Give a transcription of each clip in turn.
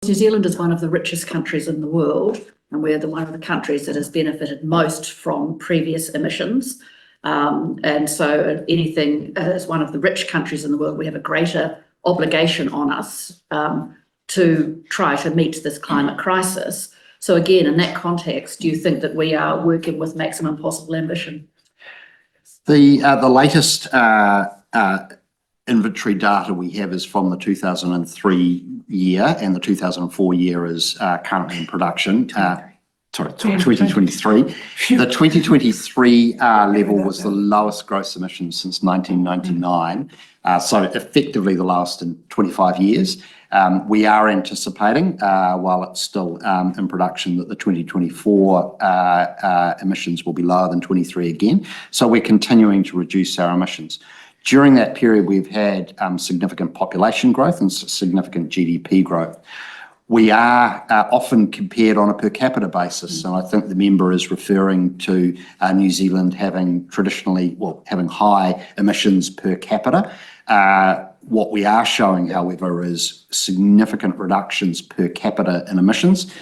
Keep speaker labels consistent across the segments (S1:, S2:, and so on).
S1: New Zealand is one of the richest countries in the world, and we're one of the countries that has benefited most from previous emissions. And so anything, as one of the rich countries in the world, we have a greater obligation on us to try to meet this climate crisis. So again, in that context, do you think that we are working with maximum possible ambition?
S2: The latest inventory data we have is from the 2003 year, and the 2004 year is currently in production. Sorry, 2023. The 2023 level was the lowest gross emissions since 1999. So effectively the last in 25 years. We are anticipating, while it's still in production, that the 2024 emissions will be lower than 23 again. So we're continuing to reduce our emissions. During that period, we've had significant population growth and significant GDP growth. We are often compared on a per capita basis, and I think the member is referring to New Zealand having traditionally, well, having high emissions per capita. What we are showing, however, is significant reductions per capita in emissions,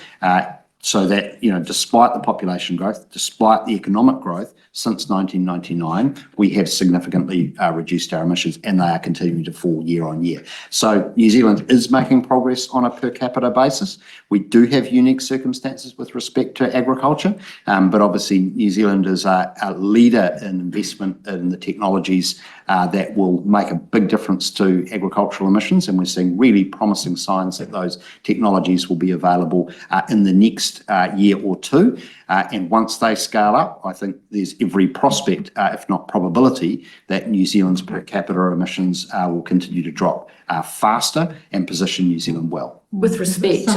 S2: so that, you know, despite the population growth, despite the economic growth since 1999, we have significantly reduced our emissions, and they are continuing to fall year on year. So New Zealand is making progress on a per capita basis. We do have unique circumstances with respect to agriculture, but obviously New Zealand is a leader in investment in the technologies that will make a big difference to agricultural emissions, and we're seeing really promising signs that those technologies will be available in the next year or two. And once they scale up, I think there's every prospect, if not probability, that New Zealand's per capita emissions will continue to drop faster and position New Zealand well.
S1: With respect,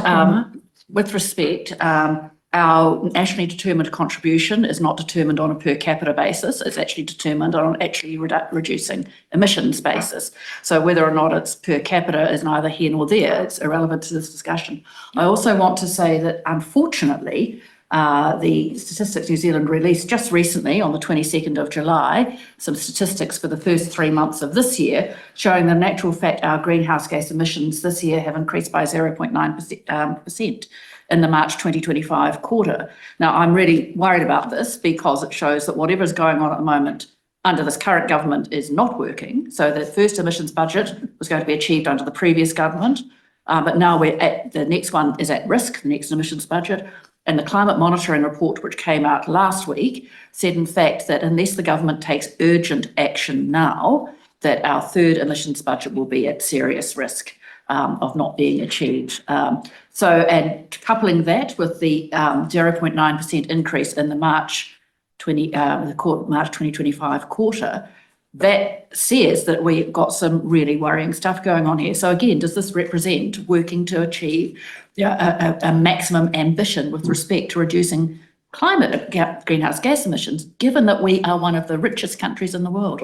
S1: our nationally determined contribution is not determined on a per capita basis. It's actually determined on actually reducing emissions basis. So whether or not it's per capita is neither here nor there. It's irrelevant to this discussion. I also want to say that, unfortunately, the Statistics New Zealand released just recently on the 22nd of July, some statistics for the first 3 months of this year, showing that in actual fact our greenhouse gas emissions this year have increased by 0.9% in the March 2025 quarter. Now, I'm really worried about this because it shows that whatever is going on at the moment under this current government is not working. So the first emissions budget was going to be achieved under the previous government, but now the next one is at risk, the next emissions budget. And the climate monitoring report, which came out last week, said in fact that unless the government takes urgent action now, that our third emissions budget will be at serious risk of not being achieved. And coupling that with the 0.9% increase in the March 2025 quarter, that says that we've got some really worrying stuff going on here. So again, does this represent working to achieve a maximum ambition with respect to reducing greenhouse gas emissions, given that we are one of the richest countries in the world?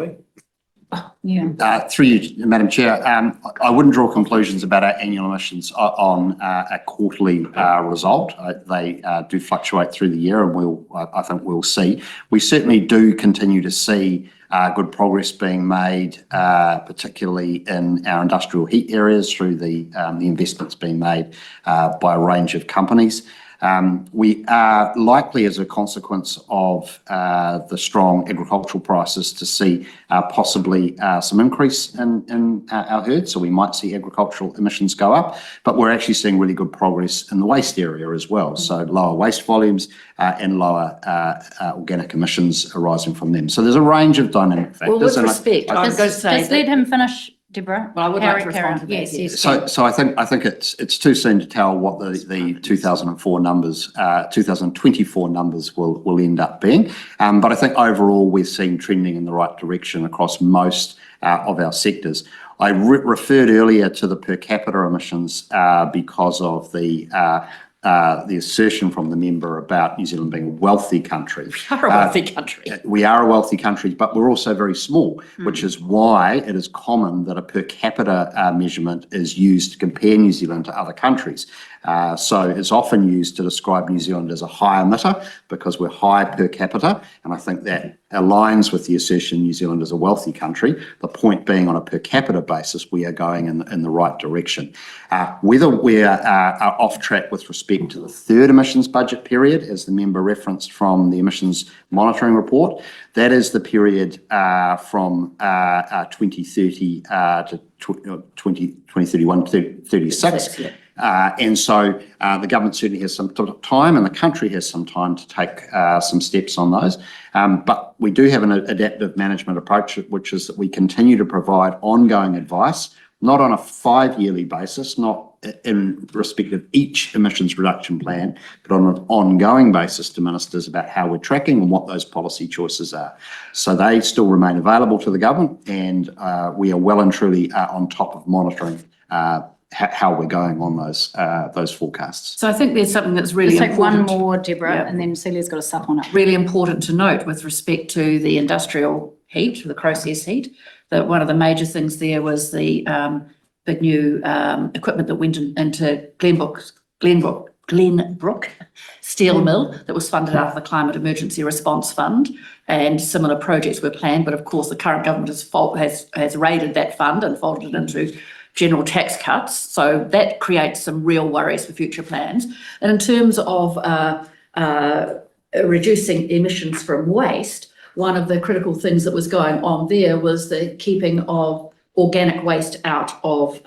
S3: Yeah.
S2: Through you, Madam Chair, I wouldn't draw conclusions about our annual emissions on a quarterly result. They do fluctuate through the year, and I think we'll see. We certainly do continue to see good progress being made, particularly in our industrial heat areas through the investments being made by a range of companies. We are likely, as a consequence of the strong agricultural prices, to see possibly some increase in our herd. So we might see agricultural emissions go up, but we're actually seeing really good progress in the waste area as well. So lower waste volumes and lower organic emissions arising from them. So there's a range of dynamic factors.
S1: Well, with respect, I was going to say,
S3: just let him finish, Deborah.
S1: Well, I would like to respond to that.
S3: Yes.
S2: So I think it's too soon to tell what the 2024 numbers will end up being. But I think overall we're seeing trending in the right direction across most of our sectors. I referred earlier to the per capita emissions because of the assertion from the member about New Zealand being a wealthy country.
S1: We are a wealthy country.
S2: We are a wealthy country, but we're also very small, which is why it is common that a per capita measurement is used to compare New Zealand to other countries. So it's often used to describe New Zealand as a high emitter because we're high per capita, and I think that aligns with the assertion New Zealand is a wealthy country. The point being, on a per capita basis, we are going in the right direction. Whether we are off track with respect to the third emissions budget period, as the member referenced from the emissions monitoring report, that is the period from 2030 to 2031, 36. And so the government certainly has some time, and the country has some time to take some steps on those. But we do have an adaptive management approach, which is that we continue to provide ongoing advice, not on a 5-yearly basis, not in respect of each emissions reduction plan, but on an ongoing basis to ministers about how we're tracking and what those policy choices are. So they still remain available to the government, and we are well and truly on top of monitoring how we're going on those forecasts.
S1: So I think there's something that's really
S3: Let's take one
S1: important.
S3: more, Deborah,
S1: Yeah.
S3: and then Celia's got a sup on it.
S1: Really important to note with respect to the industrial heat, the process heat, that one of the major things there was the big new equipment that went into Glenbrook steel mill that was funded out of the Climate Emergency Response Fund, and similar projects were planned. But of course, the current government has raided that fund and folded it into general tax cuts. So that creates some real worries for future plans. And in terms of reducing emissions from waste, one of the critical things that was going on there was the keeping of organic waste out of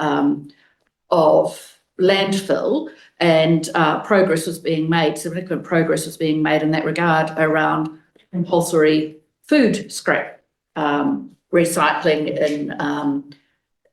S1: landfill, and progress was being made, significant progress was being made in that regard around compulsory food scrap recycling, and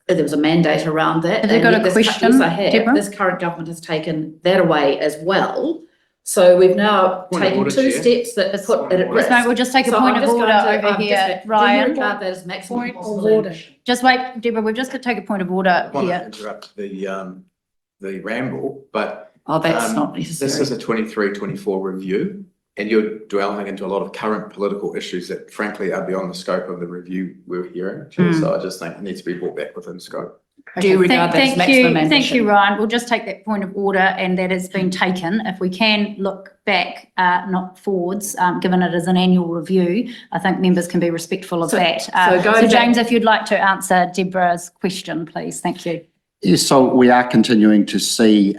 S1: there was a mandate around that.
S3: Have you got a question,
S1: Yes, I have.
S3: Deborah?
S1: This current government has taken that away as well. So we've now taken two steps that have put it at risk.
S3: No, we'll just take a
S1: So
S3: point
S1: I'm
S3: of
S1: just
S3: order
S1: going to-
S3: over
S1: I'm
S3: here,
S1: just- do you
S3: Ryan.
S1: regard that as maximum
S4: Point of
S1: possible
S4: order.
S1: emission?
S3: Just wait, Deborah, we've just got to take a point of order
S5: I want to
S3: here.
S5: interrupt the ramble, but
S1: Oh, that's not
S5: this
S1: necessary.
S5: is a 23-24 review, and you're dwelling into a lot of current political issues that frankly are beyond the scope of the review we're hearing. So I just think it needs to be brought back within scope.
S1: Do you regard that as
S3: Thank
S1: maximum
S3: you,
S1: ambition?
S3: thank you, Ryan. We'll just take that point of order, and that has been taken. If we can look back, not forwards, given it is an annual review, I think members can be respectful of that.
S1: so going back-
S3: James, if you'd like to answer Deborah's question, please. Thank you.
S2: Yes, so we are continuing to see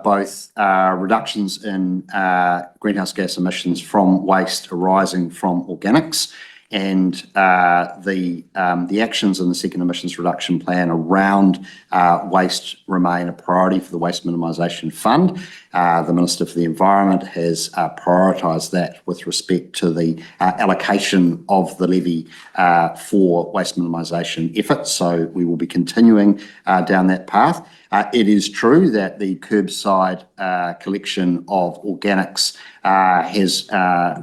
S2: both reductions in greenhouse gas emissions from waste arising from organics, and the actions in the second emissions reduction plan around waste remain a priority for the Waste Minimisation Fund. The Minister for the Environment has prioritised that with respect to the allocation of the levy for waste minimisation efforts. So we will be continuing down that path. It is true that the curbside collection of organics has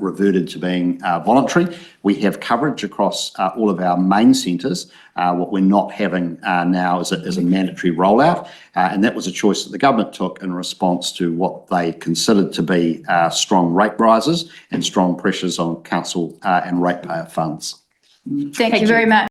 S2: reverted to being voluntary. We have coverage across all of our main centres. What we're not having now is a mandatory rollout, and that was a choice that the government took in response to what they considered to be strong rate rises and strong pressures on council and ratepayer funds.
S3: Thank you very much.